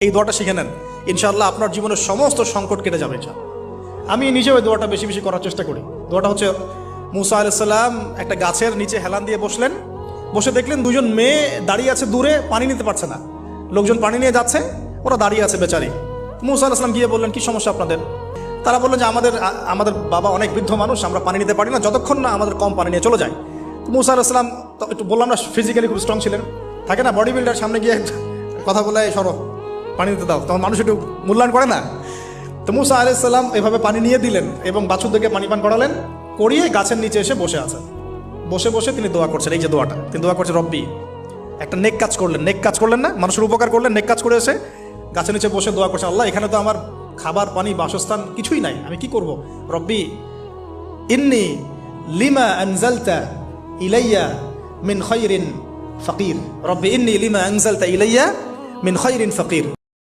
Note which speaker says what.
Speaker 1: এই দোয়াটা শিখে নেন, ইনশাআল্লাহ আপনার জীবনের সমস্ত সংকট কেটে যাবে। আমি নিজেও এই দোয়াটা বেশি বেশি করার চেষ্টা করি। দোয়াটা হচ্ছে, মুসা আলাইহিস সালাম একটা গাছের নিচে হেলান দিয়ে বসলেন, বসে দেখলেন দুজন মেয়ে দাঁড়িয়ে আছে দূরে, পানি নিতে পারছে না, লোকজন পানি নিয়ে যাচ্ছে, ওরা দাঁড়িয়ে আছে বেচারি। মুসা আলাইহিস সালাম গিয়ে বললেন, কি সমস্যা আপনাদের? তারা বললেন যে আমাদের বাবা অনেক বৃদ্ধ মানুষ, আমরা পানি নিতে পারি না যতক্ষণ না আমাদের কম পানি নিয়ে চলে যায়। তো মুসা আলাইহিস সালাম একটু বললাম না, ফিজিক্যালি খুব স্ট্রং ছিলেন, থাকে না বডি বিল্ডার, সামনে গিয়ে কথা বলে সরো পানি দিতে দাও, তখন মানুষ একটু মূল্যায়ন করে না। তো মুসা আলাইহিস সালাম এভাবে পানি নিয়ে দিলেন এবং বাছুরদেরকে পানি পান করালেন, করিয়ে গাছের নিচে এসে বসে আছেন। বসে বসে তিনি দোয়া করছেন, এই যে দোয়াটা তিনি দোয়া করছেন, রব্বি, একটা নেক কাজ করলেন না, মানুষের উপকার করলেন, নেক কাজ করে এসে গাছের নিচে বসে দোয়া করছেন, আল্লাহ এখানে তো আমার খাবার পানি বাসস্থান কিছুই নাই, আমি কি করব? রব্বি ইন্নি লিমা আনজালতা ইলাইয়া মিন খায়রিন ফাকির, রব্বি ইন্নি লিমা আনজালতা ইলাইয়া মিন খায়রিন ফাকির।